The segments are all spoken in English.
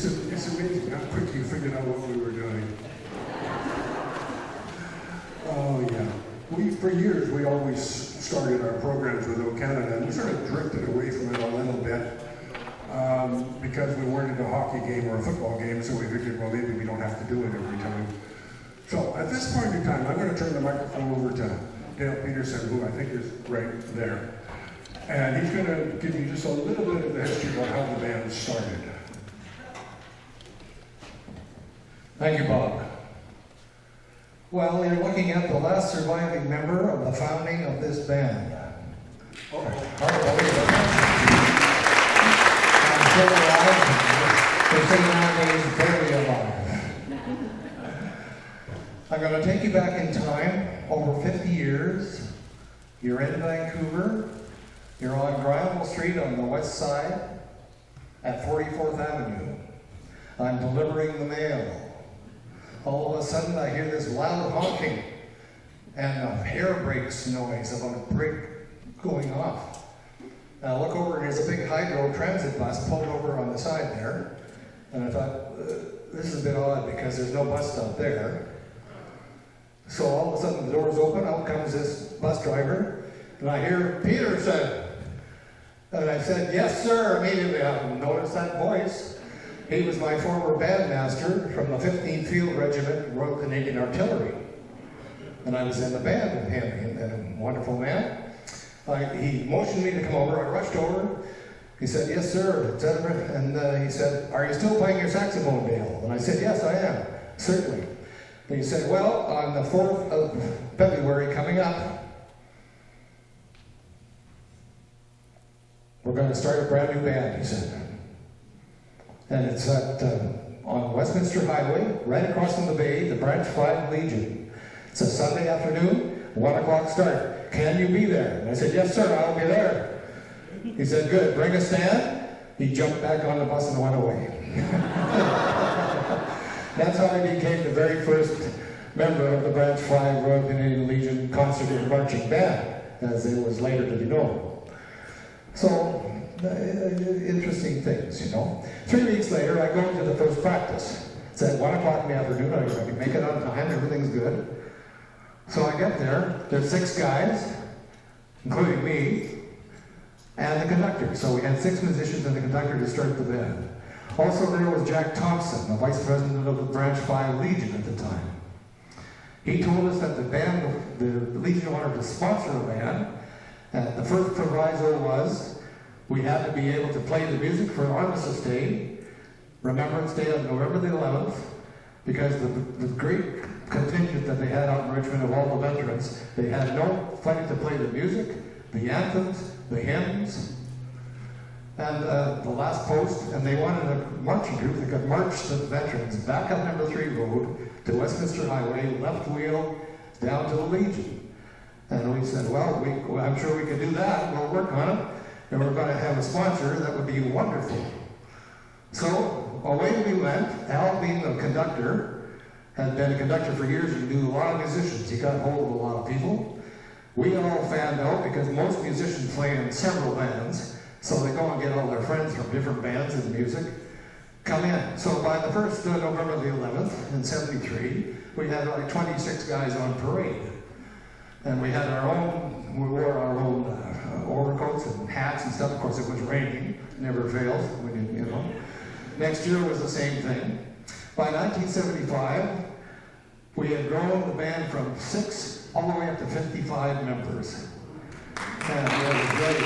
It's amazing how quick you figured out what we were doing. Oh, yeah. For years, we always started our programs with O Canada, and we sort of drifted away from it a little bit because we weren't at a hockey game or a football game, so we figured, well, maybe we don't have to do it every time. So at this point in time, I'm going to turn the microphone over to Dale Peterson, who I think is right there. And he's going to give you just a little bit of the history about how the band started. Thank you, Bob. Well, you're looking at the last surviving member of the founding of this band. Hard to believe it. I'm still alive. They say nowadays, barely alive. I'm going to take you back in time, over 50 years. You're in Vancouver. You're on Granville Street on the west side at 44th Avenue. I'm delivering the mail. All of a sudden I hear this loud honking and a hair brakes noise of a brake going off. And I look over and there's a big hydro transit bus pulled over on the side there. And I thought, this is a bit odd because there's no bus stop there. So all of a sudden the doors open, out comes this bus driver, and I hear, "Peterson." And I said, "Yes, sir," immediately. I noticed that voice. He was my former bandmaster from the 15th Field Regiment, Royal Canadian Artillery. And I was in the band with him, and a wonderful man. He motioned me to come over. I rushed over. He said, "Yes, sir," etc. And he said, "Are you still playing your saxophone, Dale?" And I said, "Yes, I am, certainly." And he said, "Well, on the 4th of February coming up, we're going to start a brand new band," he said. And it's on Westminster Highway, right across from the bay, the Branch 5 Legion. It's a Sunday afternoon, 1 o'clock start. "Can you be there?" And I said, "Yes, sir, I'll be there." He said, "Good, bring a stand." He jumped back on the bus and went away. That's how I became the very first member of the Branch 5 Royal Canadian Legion Concert and Marching Band, as it was later to be known. So, interesting things, you know. 3 weeks later, I go to the first practice. It's at 1 o'clock in the afternoon. I can make it on time. Everything's good. So I get there. There's 6 guys, including me, and the conductor. So we had 6 musicians and the conductor to start the band. Also there was Jack Thompson, the vice president of the Branch 5 Legion at the time. He told us that the Legion wanted to sponsor a band, and the first proviso was we had to be able to play the music for Armistice Day, Remembrance Day on November the 11th, because the great contingent that they had out in Richmond of all the veterans, they had no fight to play the music, the anthems, the hymns, and the last post, and they wanted a marching group that could march the veterans back up number 3 road to Westminster Highway, left wheel, down to the Legion. And we said, well, I'm sure we could do that, we'll work on it, and we're going to have a sponsor, that would be wonderful. So, away we went. Al, being the conductor, had been a conductor for years and knew a lot of musicians. He got hold of a lot of people. We all fanned out because most musicians play in several bands, so they go and get all their friends from different bands and music, come in. So by the first November the 11th in '73, we had like 26 guys on parade. And we had we wore our own overcoats and hats and stuff. Of course, it was raining, never fails, you know. Next year was the same thing. By 1975, we had grown the band from 6 all the way up to 55 members. And it was great,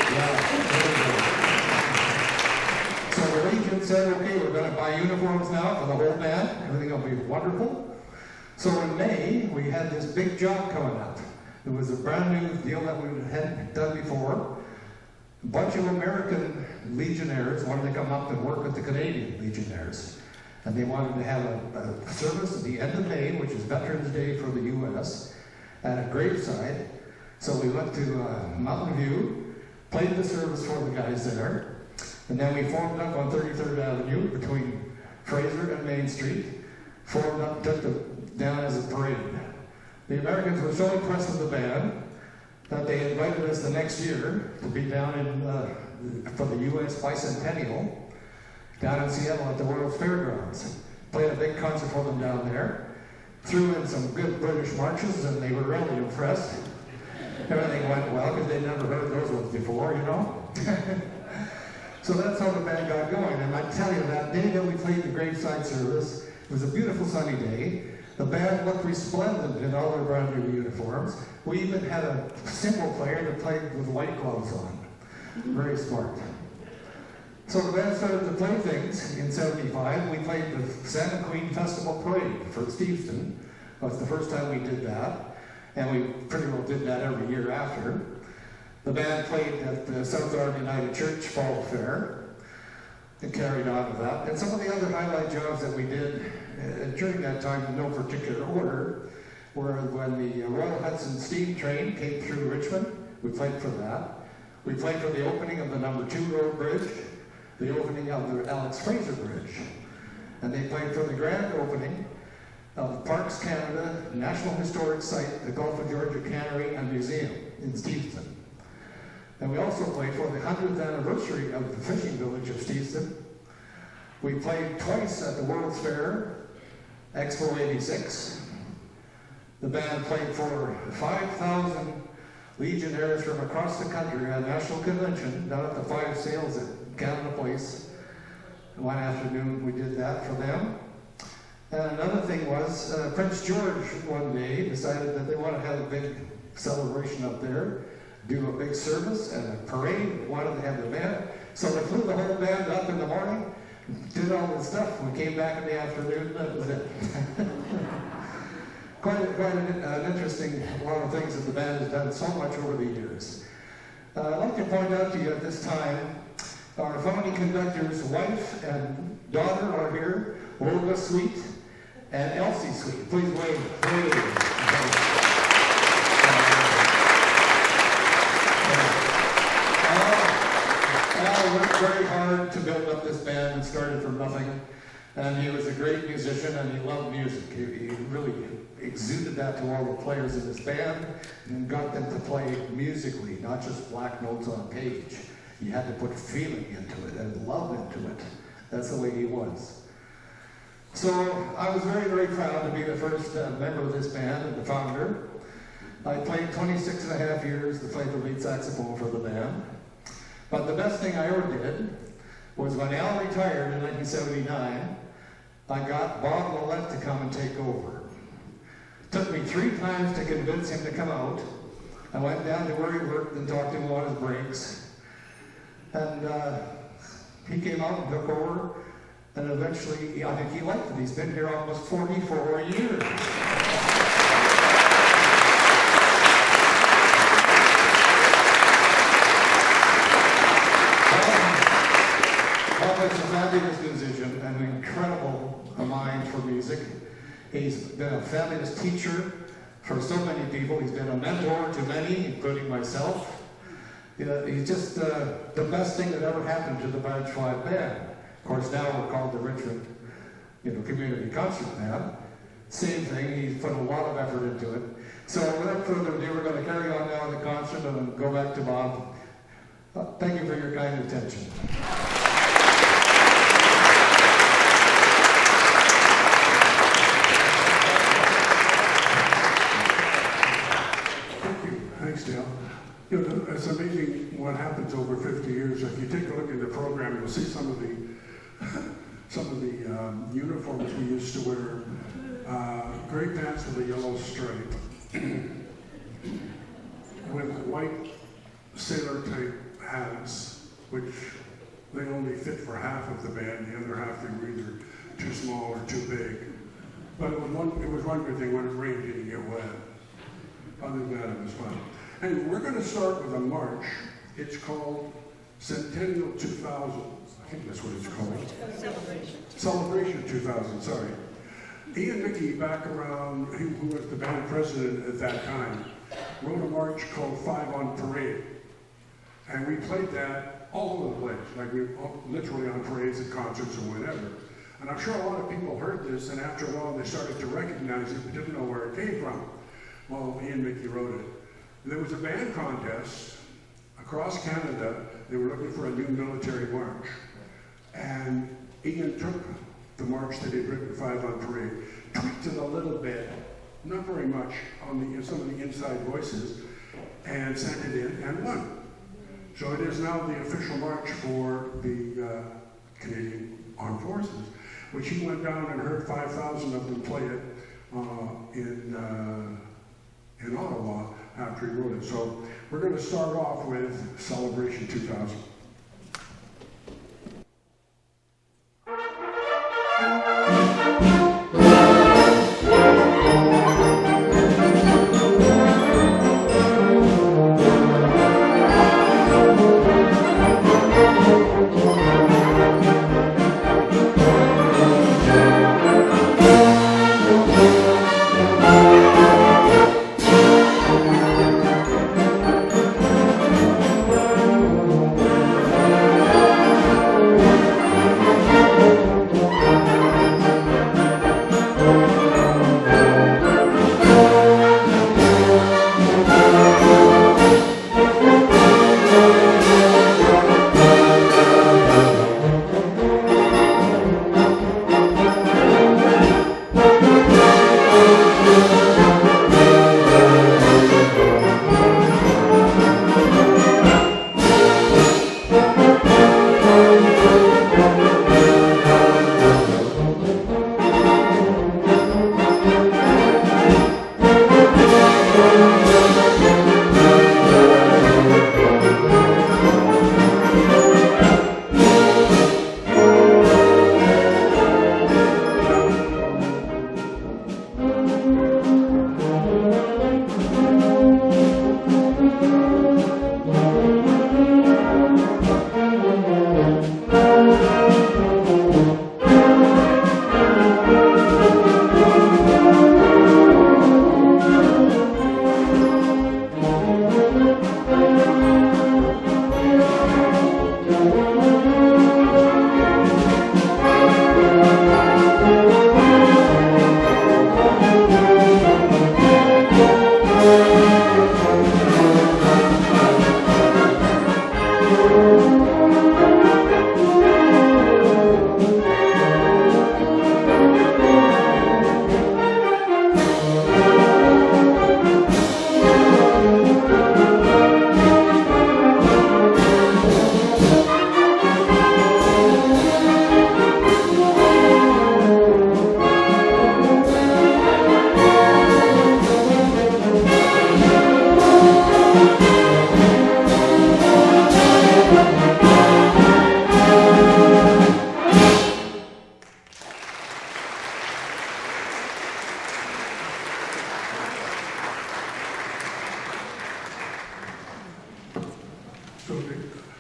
So the Legion said, okay, we're going to buy uniforms now for the whole band. Everything will be wonderful. So in May, we had this big job coming up. It was a brand new deal that we hadn't done before. A bunch of American Legionnaires wanted to come up and work with the Canadian Legionnaires. And they wanted to have a service at the end of May, which is Veterans Day for the U.S., at a graveside. So we went to Mountain View, played the service for the guys there, and then we formed up on 33rd Avenue between Fraser and Main Street, formed up, took it down as a parade. The Americans were so impressed with the band that they invited us the next year to be down in for the U.S. Bicentennial, down in Seattle at the World's Fairgrounds. Played a big concert for them down there. Threw in some good British marches, and they were really impressed. Everything went well because they'd never heard those ones before, you know. So that's how the band got going. And I tell you, that day that we played the graveside service, it was a beautiful sunny day. The band looked resplendent in all their brand new uniforms. We even had a cymbal player that played with white gloves on. Very smart. So the band started to play things in '75. We played the Santa Queen Festival Parade for Steveston. That was the first time we did that. And we pretty well did that every year after. The band played at the South Arm United Church Fall Fair and carried on with that. And some of the other highlight jobs that we did during that time, in no particular order, were when the Royal Hudson Steam Train came through Richmond. We played for that. We played for the opening of the number 2 Road Bridge, the opening of the Alex Fraser Bridge. And they played for the grand opening of Parks Canada National Historic Site, the Gulf of Georgia Cannery and Museum in Steveston. And we also played for the 100th anniversary of the fishing village of Steveston. We played twice at the World's Fair, Expo 86. The band played for 5,000 legionnaires from across the country at a national convention down at the Five Sails at Canada Place. One afternoon we did that for them. And another thing was, Prince George one day decided that they want to have a big celebration up there, do a big service and a parade, wanted to have the band. So they flew the whole band up in the morning, did all the stuff. We came back in the afternoon, that was it. quite an interesting lot of things that the band has done so much over the years. I'd like to point out to you at this time, our founding conductor's wife and daughter are here, Olga Sweet and Elsie Sweet. Please wave. Al worked very hard to build up this band and started from nothing. And he was a great musician and he loved music. He really exuded that to all the players in his band and got them to play musically, not just black notes on a page. You had to put feeling into it and love into it. That's the way he was. So I was very, very proud to be the first member of this band and the founder. I played 26 and a half years to play the lead saxophone for the band. But the best thing I ever did was when Al retired in 1979, I got Bob Mullett to come and take over. It took me 3 times to convince him to come out. I went down to where he worked and talked to him on his breaks. And he came out and took over. And eventually, I think he liked it. He's been here almost 44 years. Bob is a fabulous musician and an incredible mind for music. He's been a fabulous teacher for so many people. He's been a mentor to many, including myself. He's just the best thing that ever happened to the Badge 5 band. Of course, now we're called the Richmond, Community Concert Band. Same thing, he's put a lot of effort into it. So without further ado, we're going to carry on now with the concert and go back to Bob. Thank you for your kind attention. Thank you. Thanks, Dale. It's amazing what happens over 50 years. If you take a look at the program, you'll see some of the uniforms we used to wear. Gray pants with a yellow stripe, with white sailor-type hats, which they only fit for half of the band. The other half they were either too small or too big. But it was one good thing when it rained, you didn't get wet. Other than that, it was fun. And we're going to start with a march. It's called Centennial 2000. I think that's what it's called. Celebration 2000, sorry. Ian Mickey, back around, who was the band president at that time, wrote a march called 5 on Parade. And we played that all over the place, like we literally on parades and concerts or whatever. And I'm sure a lot of people heard this, and after a while they started to recognize it, but didn't know where it came from. Well, Ian Mickey wrote it. There was a band contest across Canada. They were looking for a new military march. And Ian took the march that he'd written, Five on Parade, tweaked it a little bit, not very much, on some of the inside voices, and sent it in and won. So it is now the official march for the Canadian Armed Forces, which he went down and heard 5,000 of them play it in Ottawa after he wrote it. So we're going to start off with Celebration 2000.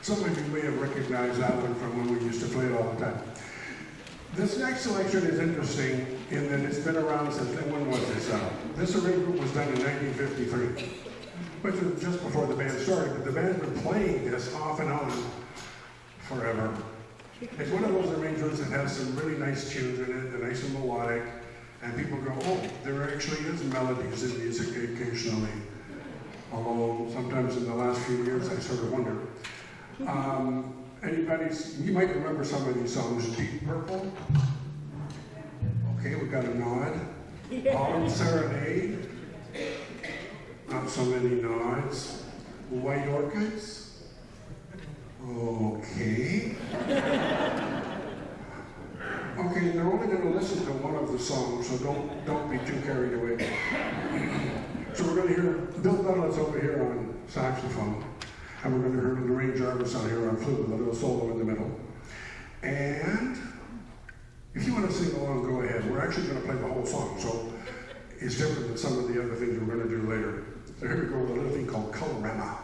Some of you may have recognized that one from when we used to play it all the time. This next selection is interesting in that it's been around since, when was this? This arrangement was done in 1953, which was just before the band started, but the band's been playing this off and on forever. It's one of those arrangements that has some really nice tunes in it, they're nice and melodic, and people go, oh, there actually is melodies in music occasionally. Although sometimes in the last few years I sort of wonder. You might remember some of these songs. Deep Purple. Okay, we got a nod. Autumn Serenade. Not so many nods. White Orchids. Okay. Okay, they're only going to listen to one of the songs, so don't be too carried away. So we're going to hear Bill Mullett's over here on saxophone. And we're going to hear Lorraine Jarvis on here on flute with a little solo in the middle. And if you want to sing along, go ahead. We're actually going to play the whole song, so it's different than some of the other things we're going to do later. So here we go with a little thing called Colorama.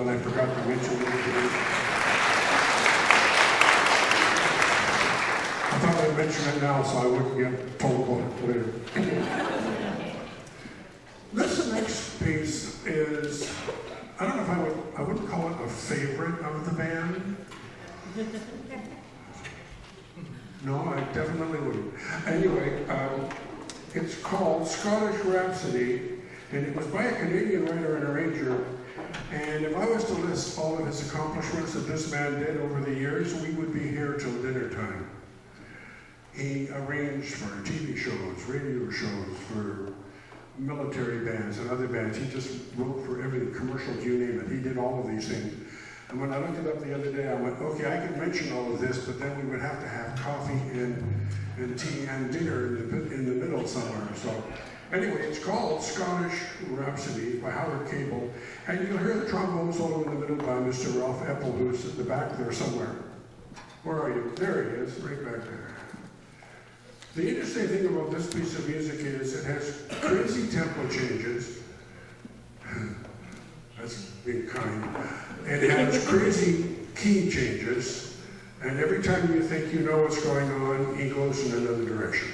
and I forgot to mention it today. I thought I'd mention it now so I wouldn't get told about it later. This next piece is, I don't know if I wouldn't call it a favorite of the band. No, I definitely wouldn't. Anyway, it's called Scottish Rhapsody, and it was by a Canadian writer and arranger. And if I was to list all of his accomplishments that this man did over the years, we would be here till dinner time. He arranged for TV shows, radio shows, for military bands and other bands. He just wrote for everything, commercials, you name it. He did all of these things. And when I looked it up the other day, I went, okay, I could mention all of this, but then we would have to have coffee and tea and dinner in the middle somewhere. So anyway, it's called Scottish Rhapsody by Howard Cable. And you'll hear the trombone solo in the middle by Mr. Ralph Epple, who's at the back there somewhere. Where are you? There he is, right back there. The interesting thing about this piece of music is it has crazy tempo changes. That's being kind. It has crazy key changes, and every time you think you know what's going on, he goes in another direction.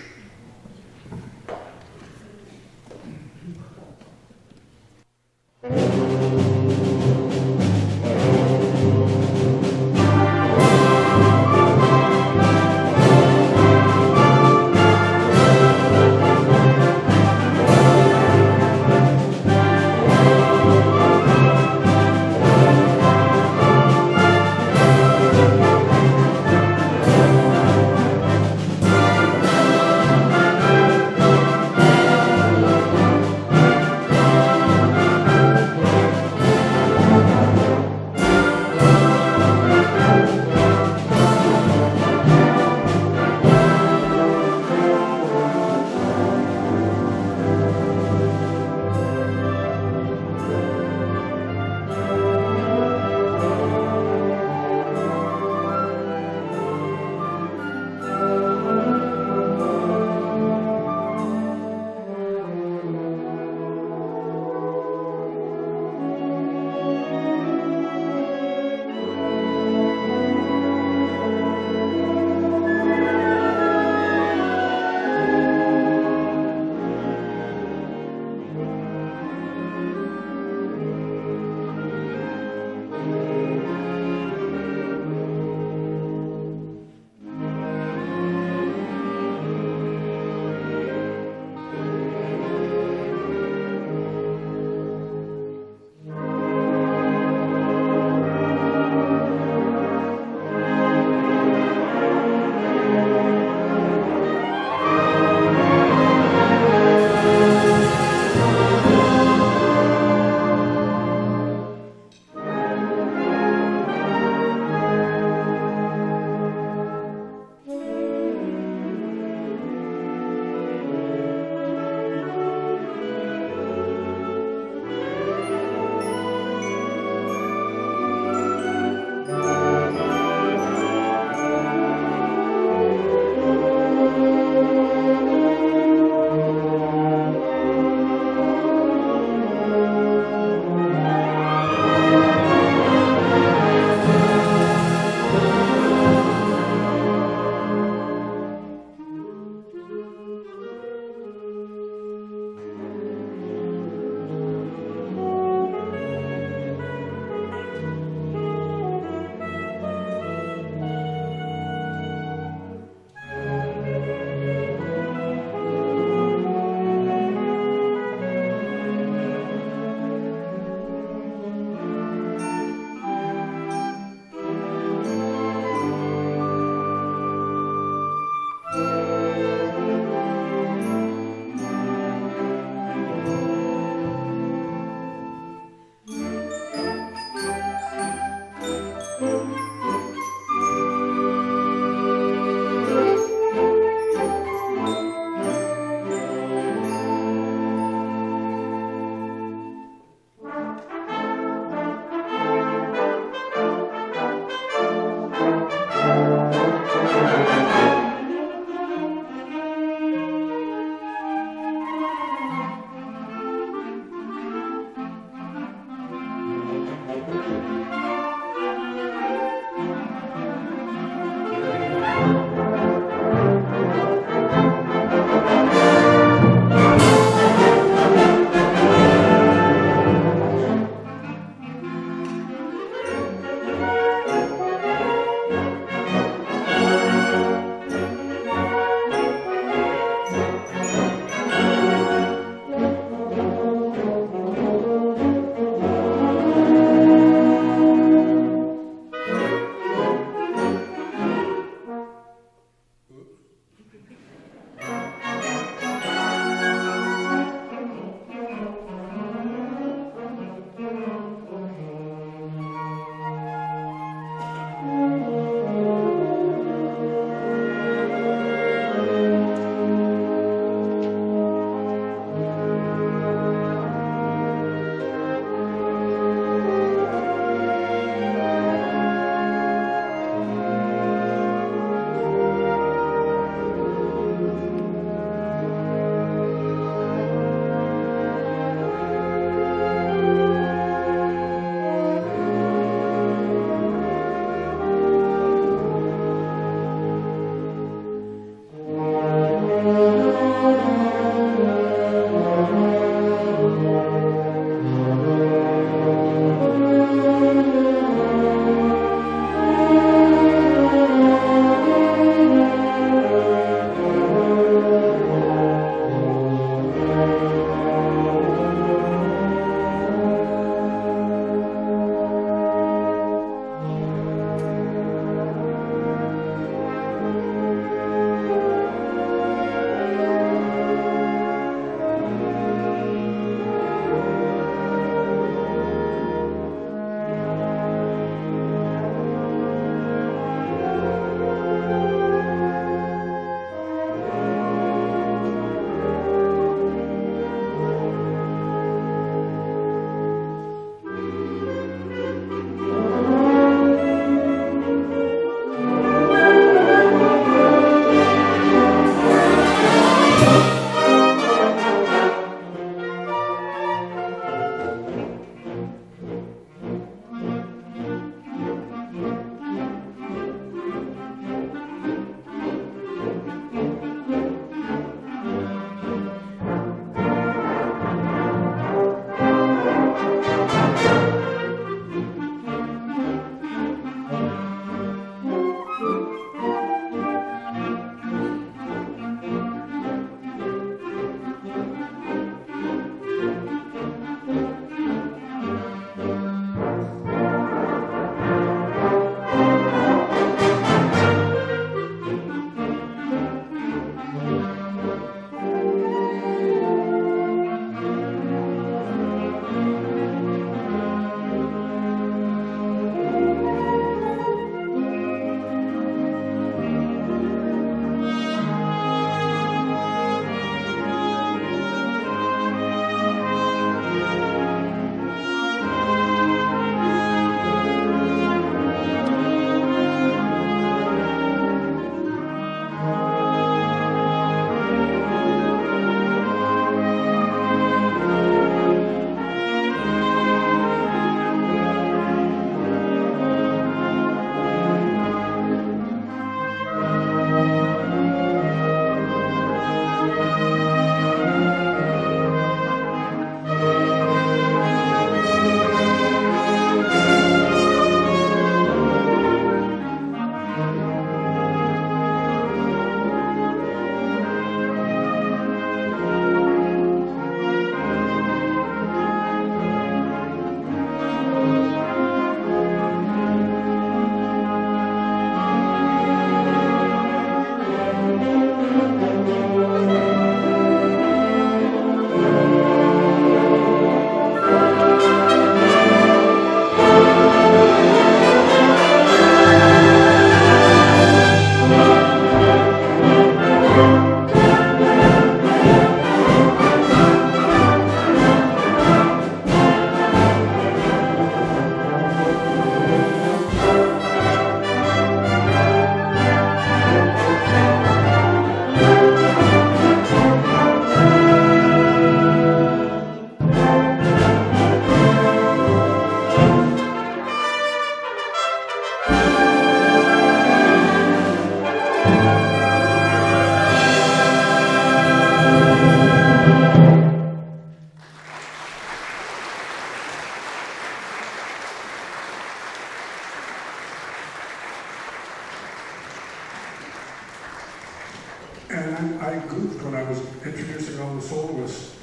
And I goofed when I was introducing all the soloists.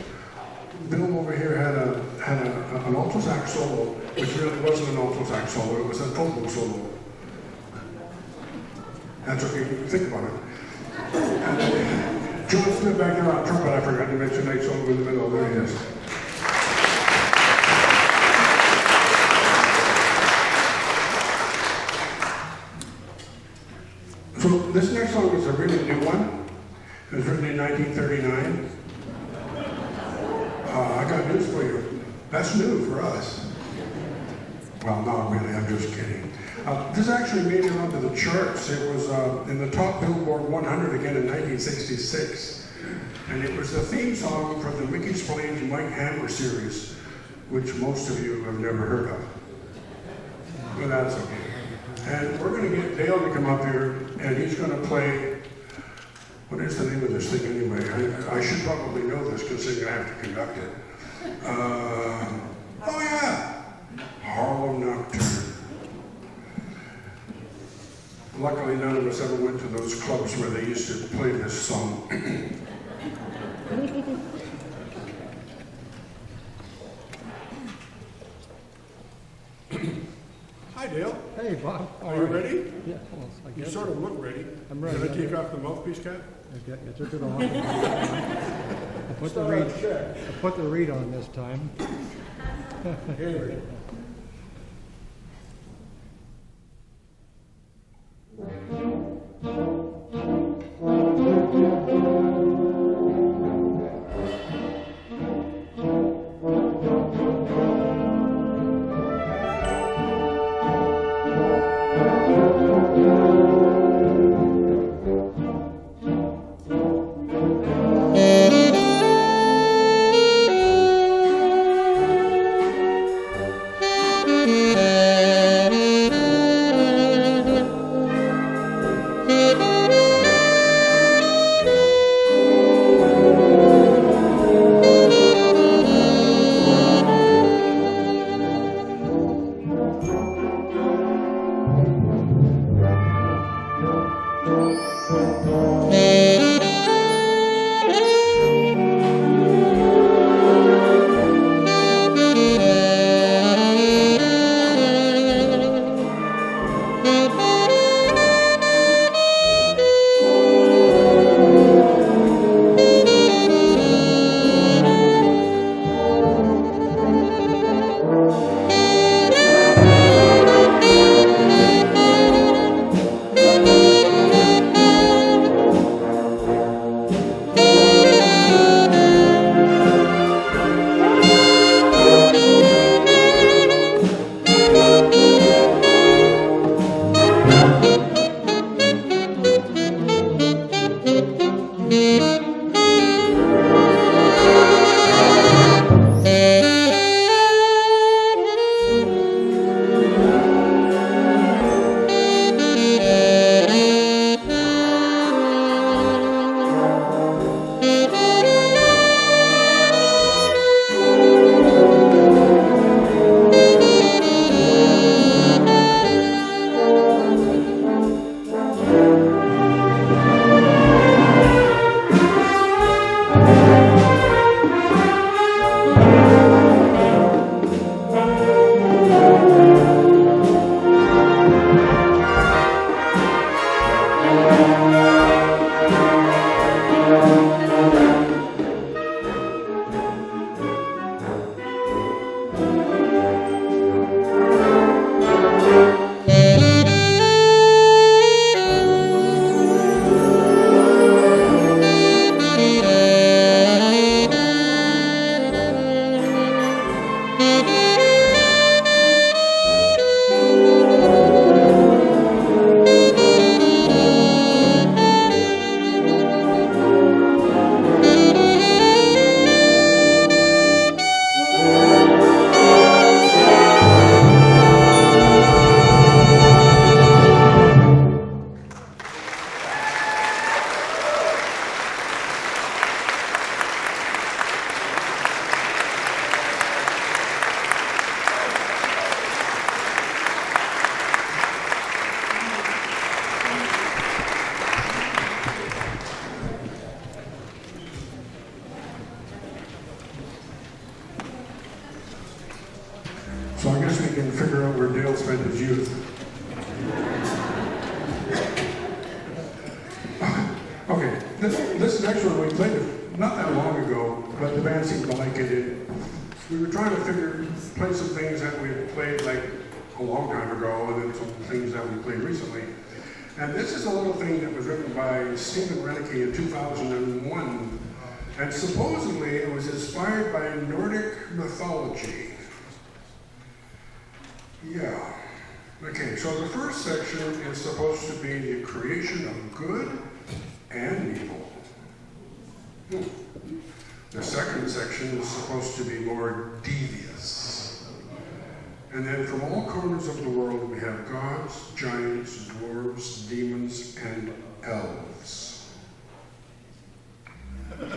Bill over here had an alto sax solo, which really wasn't an alto sax solo, it was an oboe solo. That's okay, you can think about it. And then John Smith back there on trumpet, I forgot to mention, I solo in the middle, there he is. So this next song is a really new one. It was written in 1939. I got news for you. That's new for us. Well, not really, I'm just kidding. This actually made it onto the charts. It was in the top Billboard 100 again in 1966. And it was the theme song for the Mickey Splains Mike Hammer series, which most of you have never heard of. But that's okay. And we're going to get Dale to come up here, and he's going to play, what is the name of this thing anyway? I should probably know this because they're going to have to conduct it. Oh yeah, Harlem Nocturne. Luckily, none of us ever went to those clubs where they used to play this song. Hi, Dale. Hey, Bob. Are you ready? Yeah, well, I You guess. sort of look ready. I'm ready. Did I take off the mouthpiece cap? Okay, I took it off. I put the reed on this time. Here we go. spent his youth. Okay, this next one, we played it not that long ago, but the band seemed to like it. We were trying to play some things that we had played like a long time ago, and then some things that we played recently. And this is a little thing that was written by Stephen Reneke in 2001, and supposedly it was inspired by Nordic mythology. Yeah. Okay, so the first section is supposed to be the creation of good and evil. The second section is supposed to be more devious. And then from all corners of the world, we have gods, giants, dwarves, demons, and elves. Let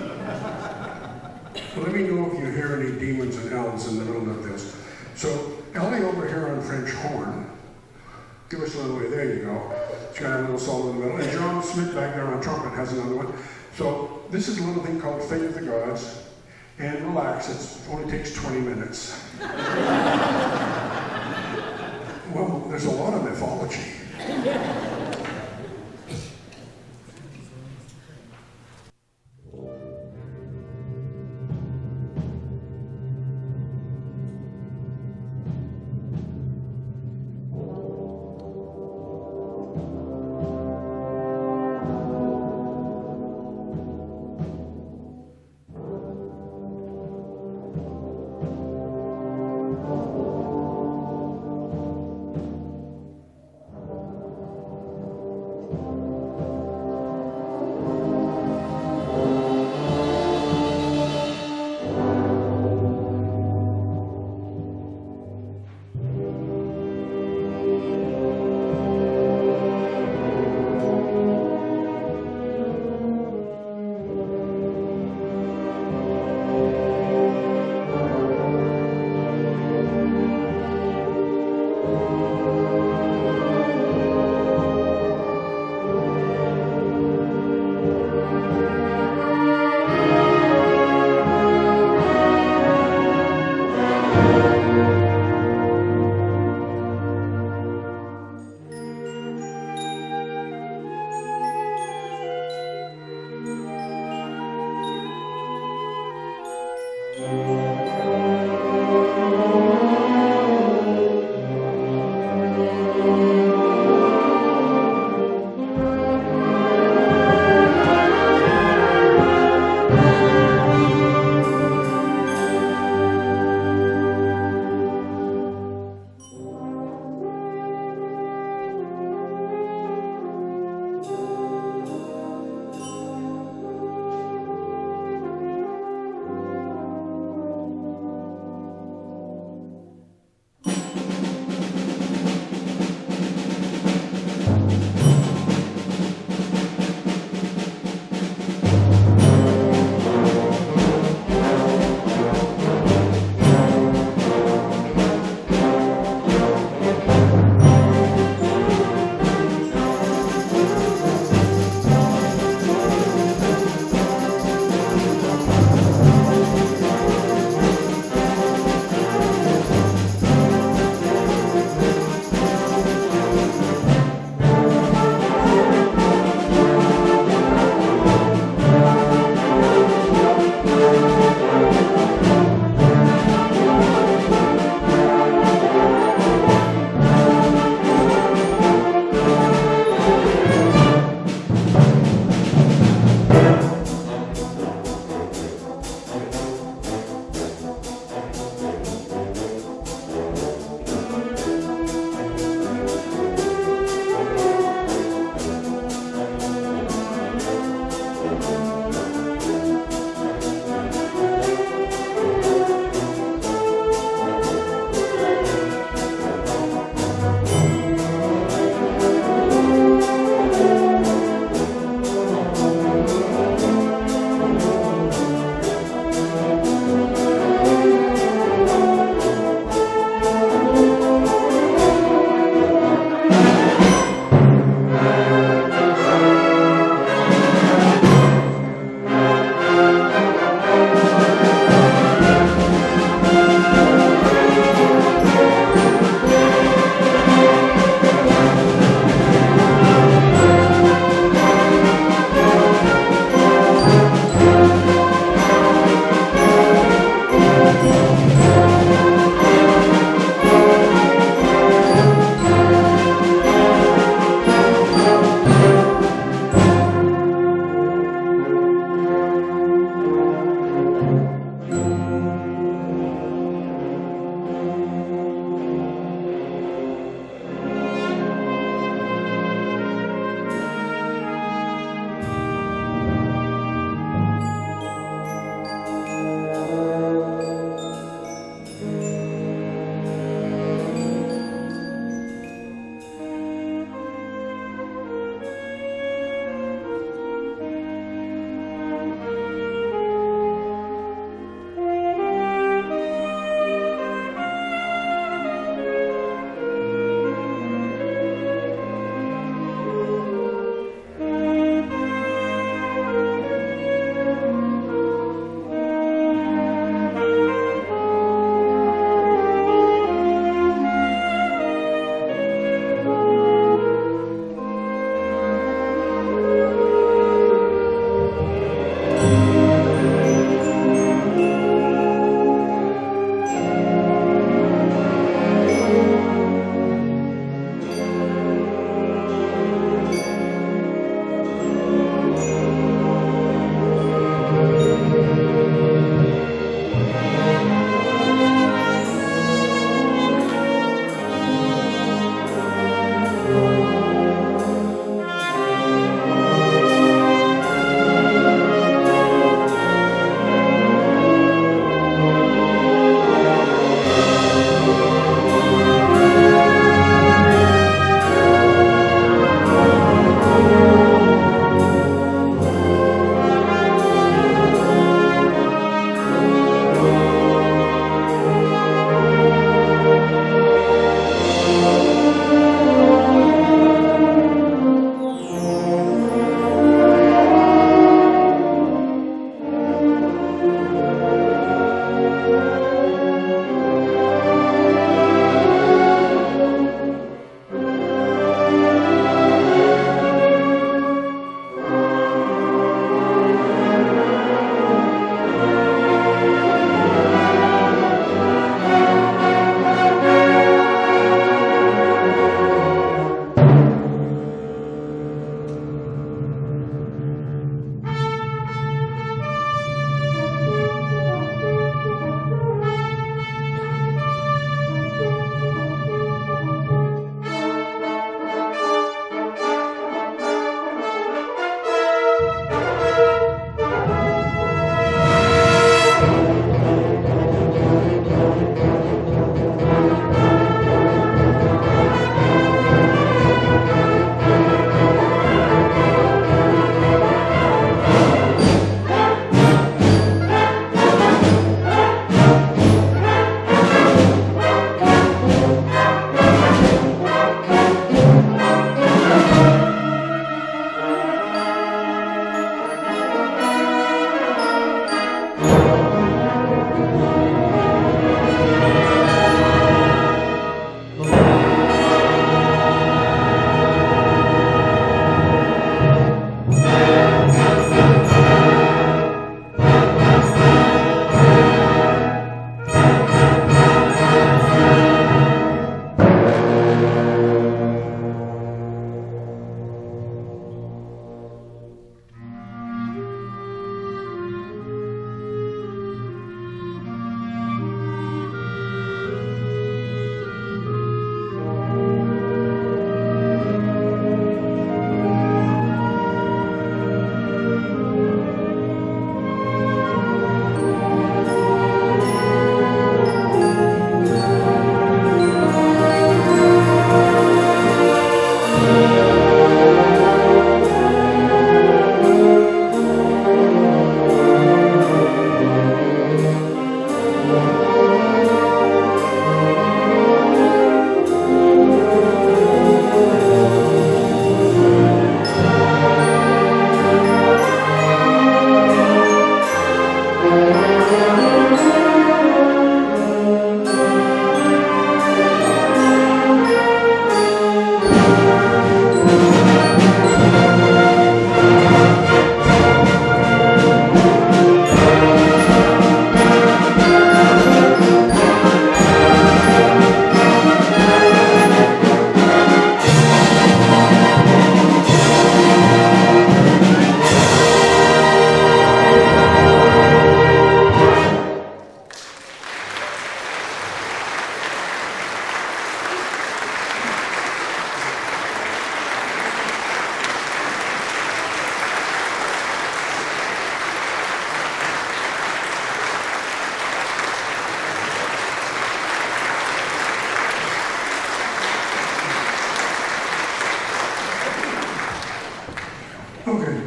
me know if you hear any demons and elves in the middle of this. So, Ellie over here on French horn, give us a little way, there you go. She's got a little solo in the middle. And John Smith back there on trumpet has another one. So, this is a little thing called Fate of the Gods. And relax, it only takes 20 minutes. Well, there's a lot of mythology.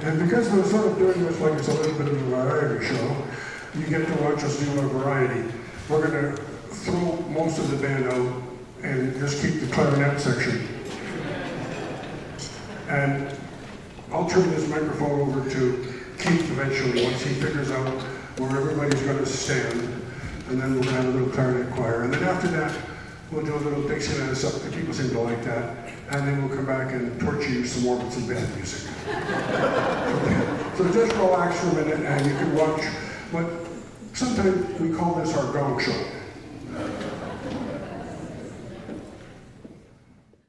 And because we're sort of doing this like it's a little bit of a variety show, you get to watch us do a variety. We're going to throw most of the band out and just keep the clarinet section. And I'll turn this microphone over to Keith eventually once he figures out where everybody's going to stand. And then we'll have a little clarinet choir. And then after that, we'll do a little Dixieland stuff. The people seem to like that. And then we'll come back and torture you some more with some band music. So just relax for a minute and you can watch. But sometimes we call this our gong show.